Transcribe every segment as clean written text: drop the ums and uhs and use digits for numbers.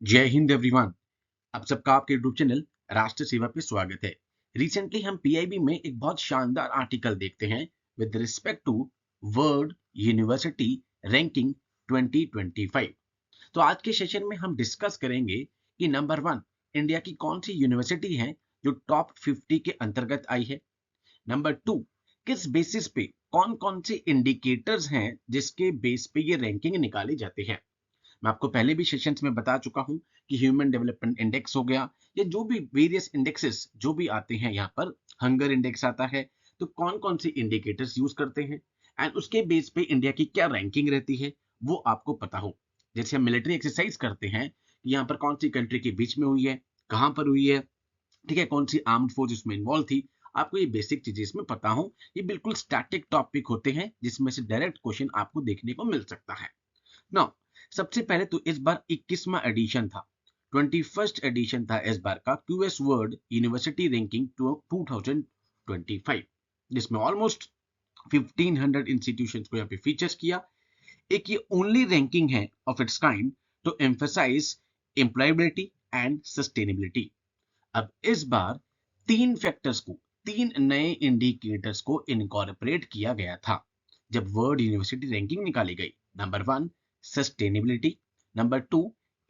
जय हिंद एवरीवन। आप सबका आपके यूट्यूब चैनल राष्ट्र सेवा पे स्वागत है। रिसेंटली हम पीआईबी में एक बहुत शानदार आर्टिकल देखते हैं with respect to world university ranking 2025। तो आज के सेशन में हम डिस्कस करेंगे कि नंबर 1 इंडिया की कौन सी यूनिवर्सिटी है जो टॉप 50 के अंतर्गत आई है। नंबर 2 किस बेसिस पे कौन कौन से इंडिकेटर्स हैं जिसके बेस पे ये रैंकिंग निकाले जाते हैं। मैं आपको पहले भी सेशंस में बता चुका हूं कि ह्यूमन डेवलपमेंट इंडेक्स हो गया या जो भी वेरियस इंडेक्सेस जो भी आते हैं, यहाँ पर हंगर इंडेक्स आता है, तो कौन कौन से इंडिकेटर्स यूज करते हैं एंड उसके बेस पे इंडिया की क्या रैंकिंग रहती है वो आपको पता हो। जैसे हम मिलिट्री एक्सरसाइज करते हैं, यहाँ पर कौन सी कंट्री के बीच में हुई है, कहां पर हुई है, ठीक है, कौन सी आर्म्ड फोर्स इसमें इन्वॉल्व थी, आपको ये बेसिक चीजें इसमें पता हो। ये बिल्कुल स्टैटिक टॉपिक होते हैं जिसमें से डायरेक्ट क्वेश्चन आपको देखने को मिल सकता है। नाउ सबसे पहले तो इस बार 21वां एडिशन था, 21st एडिशन था इस बार का क्यूएस वर्ल्ड यूनिवर्सिटी रैंकिंग 2025, जिसमें ऑलमोस्ट 1500 इंस्टीट्यूशंस को यहाँ पे फीचर्स किया। एक ये ओनली रैंकिंग है of its kind to emphasise employability and sustainability. अब इस बार तीन नए इंडिकेटर्स को इनकॉर्पोरेट किया गया था जब वर्ल्ड यूनिवर्सिटी रैंकिंग निकाली गई। Number 1 sustainability, number 2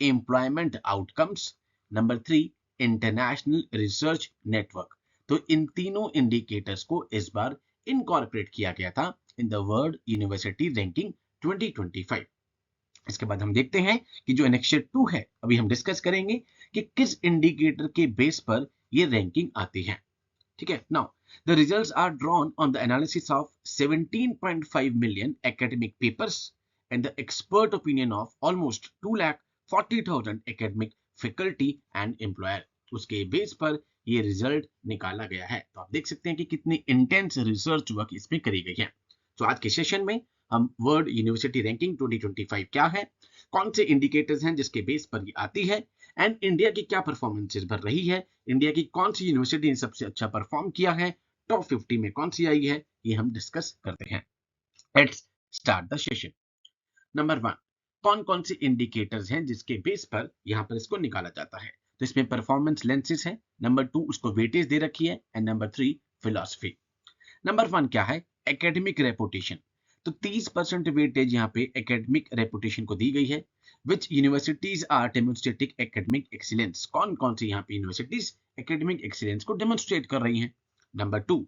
employment outcomes, number 3 international research network. तो इन तीनों इंडिकेटर्स को इस बार इनकॉर्पोरेट किया गया था in the world university ranking 2025। इसके बाद हम देखते हैं कि जो एनेक्सर 2 है, अभी हम डिस्कस करेंगे कि किस इंडिकेटर के बेस पर ये रैंकिंग आती है। ठीक है, now the results are drawn on the analysis of 17.5 million academic papers and the expert opinion of almost 2,40,000 academic faculty and employer. उसके बेस पर ये रिजल्ट निकाला गया है। तो आप देख सकते हैं कि कितनी इंटेंस रिसर्च वर्क इसमें करी गई है। तो आज के सेशन में हम वर्ल्ड यूनिवर्सिटी रैंकिंग 2025 क्या है, कौन से इंडिकेटर्स हैं जिसके बेस पर ये आती है, एंड इंडिया की क्या परफॉर्मेंस इस बार रही है, इंडिया की कौन सी यूनिवर्सिटी ने सबसे अच्छा परफॉर्म किया है, टॉप 50 में कौन सी आई है, ये हम डिस्कस करते हैं। Let's start the session. Number 1 कौन कौन से इंडिकेटर्स हैं जिसके बेस पर यहां पर इसको निकाला जाता है। तो इसमें परफॉर्मेंस लेंसेज है, नंबर 2 उसको वेटेज दे रखी है, एंड नंबर 3 फिलॉसफी। नंबर 1 क्या है, एकेडमिक रेपुटेशन। तो 30% वेटेज यहाँ पे एकेडमिक रेपुटेशन को दी गई है। Which universities are demonstrating academic excellence, कौन कौन सी यहाँ पे यूनिवर्सिटीज एकेडमिक एक्सीलेंस को डेमोन्स्ट्रेट कर रही हैं। नंबर 2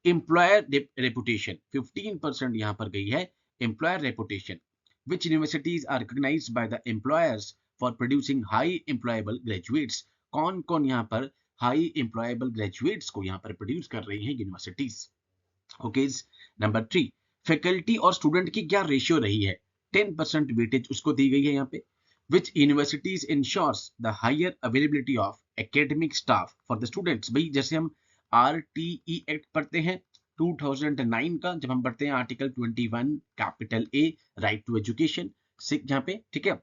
एम्प्लॉयर रेपुटेशन, 15% यहाँ पर गई है employer reputation. Which universities are recognised by the employers for producing high employable graduates, कौन कौन यहाँ पर हाई एम्प्लॉयबल ग्रेजुएट्स को यहाँ पर प्रोड्यूस कर रही हैं यूनिवर्सिटीज। ओके, नंबर 3 फैकल्टी और स्टूडेंट की क्या रेशियो रही है, 10% वेटेज उसको दी गई है यहाँ पे। Which universities ensures the higher availability of academic staff for the students. भाई जैसे हम आरटीई एक्ट पढ़ते हैं 2009 का, जब हम पढ़ते हैं article 21 capital A right to education, जहाँ पे ठीक है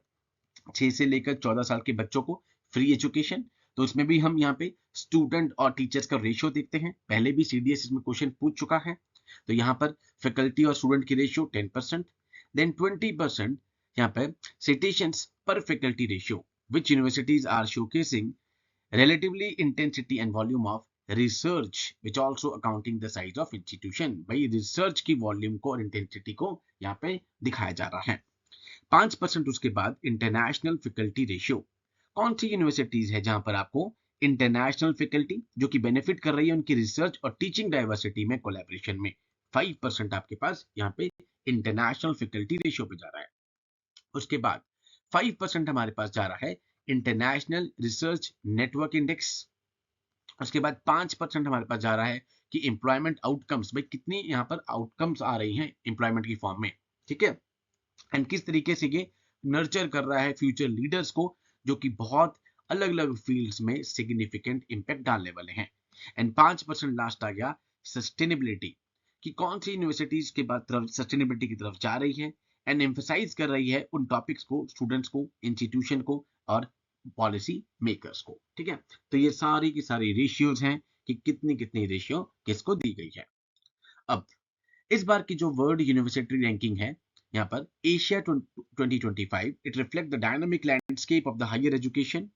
6 से लेकर 14 साल के बच्चों को फ्री एजुकेशन। तो इसमें भी हम यहाँ पे स्टूडेंट और टीचर्स का रेशियो देखते हैं, पहले भी सीडीएस इसमें क्वेश्चन पूछ चुका है। तो यहाँ पर फैकल्टी और स्टूडेंट की रेशियो 10%, देन 20% यहाँ पे citations per faculty ratio. Which universities are showcasing relatively intensity and volume of research which also accounting the size of institution। भाई रिसर्च की वॉल्यूम को और इंटेंसिटी को यहाँ पे दिखाया जा रहा है। 5% उसके बाद इंटरनेशनल फैकल्टी रेशियो, कौन सी यूनिवर्सिटीज है जहां पर आपको इंटरनेशनल फैकल्टी जो कि बेनिफिट कर रही है उनकी रिसर्च और टीचिंग डाइवर्सिटी में कोलैबोरेशन में, 5% आपके पास यहाँ पे इंटरनेशनल फैकल्टी रेशियो पे जा रहा है। उसके बाद 5% हमारे पास जा रहा है इंटरनेशनल रिसर्च नेटवर्क इंडेक्स। उसके बाद 5% हमारे पास जा रहा है कि एम्प्लॉयमेंट आउटकम्स, भाई कितनी यहाँ पर आउटकम्स आ रही हैं एम्प्लॉयमेंट की फॉर्म में, ठीक है, एंड किस तरीके से ये नर्चर कर रहा है फ्यूचर लीडर्स को जो कि बहुत अलग अलग फील्ड्स में सिग्निफिकेंट इंपैक्ट डालने वाले हैं। एंड 5% लास्ट आ गया सस्टेनेबिलिटी, कि कौन सी यूनिवर्सिटीज के बाद तरफ सस्टेनेबिलिटी की तरफ जा रही है एंड एम्फसाइज कर रही है उन टॉपिक्स को, स्टूडेंट्स को, इंस्टीट्यूशन को और पॉलिसी मेकर्स को। ठीक है, तो ये सारी की सारी रेशियोज हैं कि कितनी कितनी रेशियो किसको दी गई है। अब इस बार की जो वर्ल्ड यूनिवर्सिटी रैंकिंग है यहाँ पर Asia 2025 it reflect the dynamic landscape of the higher education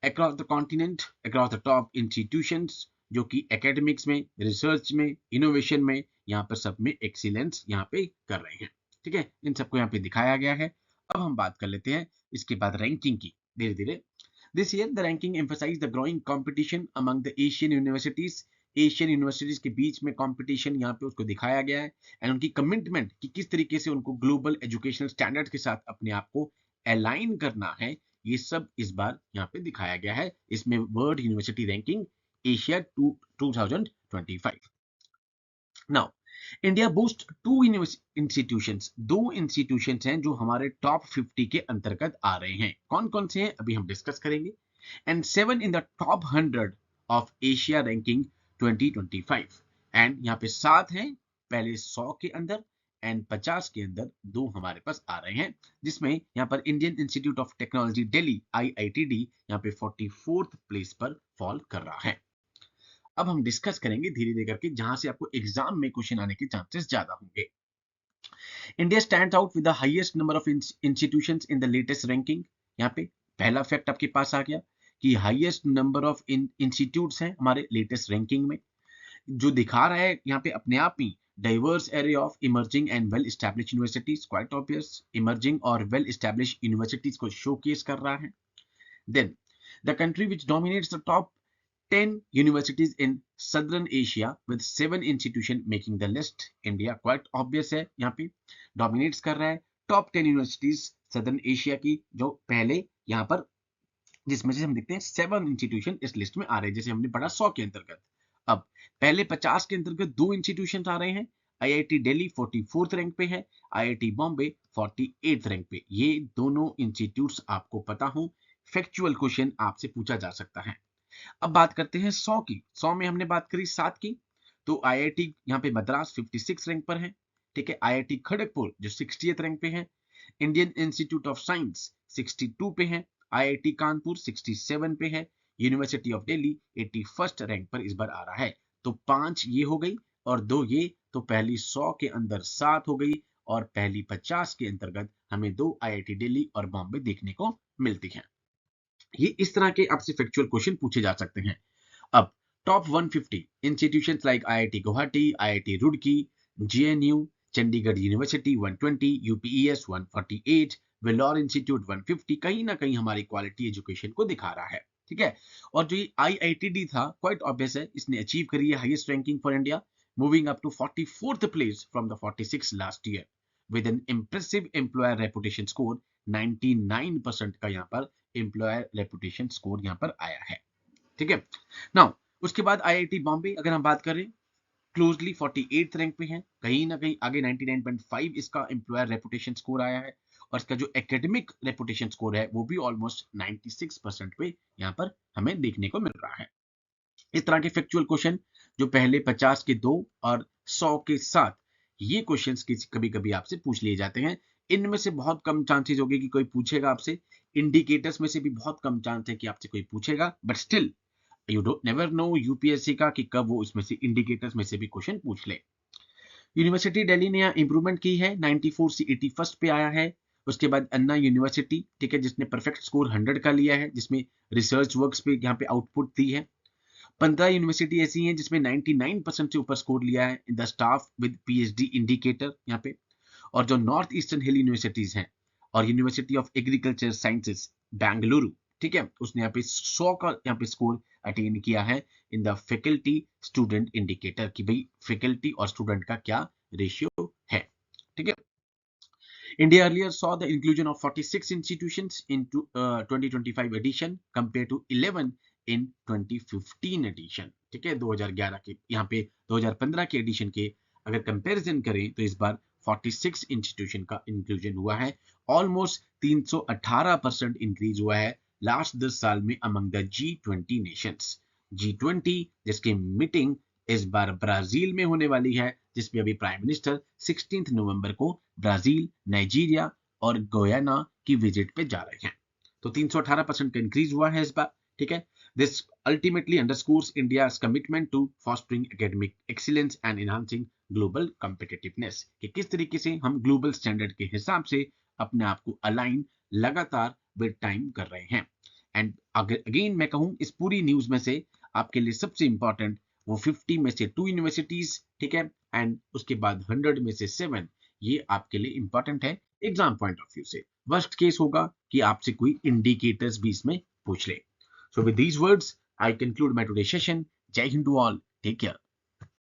across the continent, across the top institutions, जो कि एकेडमिक्स में, रिसर्च में, इनोवेशन में, यहाँ पर सब में एक्सीलेंस यहाँ पे कर रहे हैं। ठीक है, इन सबको यहाँ पे दिखाया गया है। अब हम बात कर लेते हैं इसके बाद रैंकिंग की धीरे धीरे। This year the ranking emphasise the growing competition among the Asian universities. Asian universities के बीच में कंपटीशन यहाँ पे उसको दिखाया गया है एंड उनकी कमिटमेंट कि किस तरीके से उनको ग्लोबल एजुकेशनल स्टैंडर्ड के साथ अपने आप को अलाइन करना है, ये सब इस बार यहाँ पे दिखाया गया है इसमें world university ranking Asia 2025। Now India boost two institutions, दो इंस्टीट्यूशंस हैं जो हमारे टॉप 50 के अंतर्गत आ रहे हैं। कौन कौन से हैं अभी हम डिस्कस करेंगे। And 7 in the top 100 of Asia ranking 2025। And यहाँ पे 7 हैं पहले 100 के अंदर एंड 50 के अंदर दो हमारे पास आ रहे हैं, जिसमें यहाँ पर Indian institute of technology Delhi IITD यहाँ पे 44th प्लेस पर फॉल कर रहा है। अब हम डिस्कस करेंगे धीरे धीरे करके जहां से आपको एग्जाम में क्वेश्चन आने के चांसेस ज्यादा होंगे। India stands out with the highest number of institutions in the latest ranking. यहाँ पे पहला फैक्ट आपके पास आ गया कि हाईएस्ट नंबर ऑफ इंस्टीट्यूट्स हैं हमारे लेटेस्ट रैंकिंग में, जो दिखा रहा है यहाँ पे अपने आप ही diverse array of emerging and well established universities. Quite obvious, emerging और वेल एस्टैब्लिश्ड यूनिवर्सिटीज को शोकेस कर रहा है। Then the country which dominates the top 10 universities in southern Asia with 7 institution making the list. India quite obvious है यहाँ पे dominates कर रहा है top 10 universities southern Asia की, जो पहले यहाँ पर जिसमें से हम देखते हैं 7 institution इस लिस्ट में आ रहे हैं, जैसे हमने पढ़ा 100 के अंतर्गत। अब पहले 50 के अंतर्गत दो इंस्टीट्यूशन आ रहे हैं। IIT दिल्ली 44th रैंक पे है, IIT बॉम्बे 48th रैंक पे। ये दोनों इंस्टीट्यूट्स आपको पता हो, फैक्चुअल क्वेश्चन आपसे पूछा जा सकता है। अब बात करते हैं 100 की। 100 में हमने बात करी 7 की, तो IIT यहाँ पे मद्रास 56 रैंक पर है। ठीक है, IIT खड़गपुर जो 60th रैंक पे है, इंडियन इंस्टीट्यूट ऑफ साइंस 62 पे है, IIT कानपुर 67 पे है, university of Delhi 81st rank पर इस बार आ रहा है। तो 5 ये हो गई और 2 ये, तो पहली 100 के अंदर 7 हो गई और पहली 50 के अंतर्गत हमें 2 IIT दिल्ली और बॉम्बे देखने को मिलती हैं। ये इस तरह के आपसे फैक्चुअल क्वेश्चन पूछे जा सकते हैं। अब top 150 institutions like IIT Guwahati, IIT Roorkee, JNU, Chandigarh university 120, UPES 148, Vellore institute 150 कहीं ना कहीं हमारी क्वालिटी एजुकेशन को दिखा रहा है। ठीक है, और जो IITD था क्वाइट ऑब्वियस है, इसने अचीव करी है highest ranking for India, moving up to 44th place from the 46 last year with an impressive employer reputation score 99% का यहाँ पर एम्प्लॉयर रेपुटेशन स्कोर यहाँ पर आया है। ठीक है, नाउ उसके बाद IIT बॉम्बे अगर हम बात करें क्लोजली 48th रैंक पे है, कहीं ना कहीं आगे 99.5 इसका एम्प्लॉयर रेपुटेशन स्कोर आया है और इसका जो एकेडमिक रेपुटेशन स्कोर है वो भी ऑलमोस्ट 96% पे यहाँ पर हमें देखने को मिल रहा है। इस तरह के फैक्चुअल क्वेश्चन जो पहले 50 के 2 और 100 के 7 ये क्वेश्चंस कभी कभी आपसे पूछ लिए जाते हैं। इनमें से बहुत कम चांसेस होंगे कि कोई पूछेगा आपसे, इंडिकेटर्स में से भी बहुत कम चांस है कि आपसे कोई पूछेगा, but still you don't never know UPSC का कि कब वो इसमें से इंडिकेटर्स में से भी क्वेश्चन पूछ ले। यूनिवर्सिटी दिल्ली ने यहाँ इंप्रूवमेंट की है, 94 से 81st पे आया है। उसके बाद अन्ना यूनिवर्सिटी, ठीक है, जिसने परफेक्ट स्कोर 100 का लिया है, जिसमें रिसर्च वर्क्स पे यहाँ पे आउटपुट दी है। 15 यूनिवर्सिटी ऐसी हैं जिसमें 99% से ऊपर स्कोर लिया है in the staff with PhD indicator यहाँ पे। और जो नॉर्थ ईस्टर्न हिल यूनिवर्सिटीज हैं और university of agriculture sciences Bengaluru, ठीक है, उसने यहाँ पे 100 का यहाँ पे स्कोर अटेन किया है in the faculty student indicator कि भाई फैकल्टी और स्टूडेंट का क्या रेशियो है। ठीक है, India earlier saw the inclusion of 46 institutions in 2025 edition compared to 11 in 2015 edition। ठीक है, 2011 के यहाँ पे 2015 के एडिशन के अगर कंपैरिजन करें तो इस बार 46 इंस्टीट्यूशन का इंक्लूजन हुआ है, ऑलमोस्ट 318% इंक्रीज हुआ है लास्ट 10 साल में among the G20 Nations. G20 जिसकी मीटिंग इस बार ब्राजील में होने वाली है, जिसमें अभी प्राइम मिनिस्टर 16 नवंबर को ब्राजील, नाइजीरिया और गोयाना की विजिट पे जा रहे हैं। तो 318% का इंक्रीज हुआ है इस बार ठीक है। This ultimately underscores India's commitment to fostering academic excellence and enhancing global competitiveness, कि किस तरीके से हम ग्लोबल स्टैंडर्ड के हिसाब से अपने आप को अलाइन लगातार विद टाइम कर रहे हैं। एंड अगर अगेन मैं कहूं, इस पूरी न्यूज में से आपके लिए सबसे इंपॉर्टेंट वो 50 में से 2 यूनिवर्सिटीज, ठीक है, एंड उसके बाद 100 में से 7, ये आपके लिए इंपॉर्टेंट है एग्जाम पॉइंट ऑफ व्यू से। वर्स्ट केस होगा कि आपसे कोई इंडिकेटर्स भी इसमें पूछ ले। So with these words, I conclude my today's session. Jai Hind to all. Take care.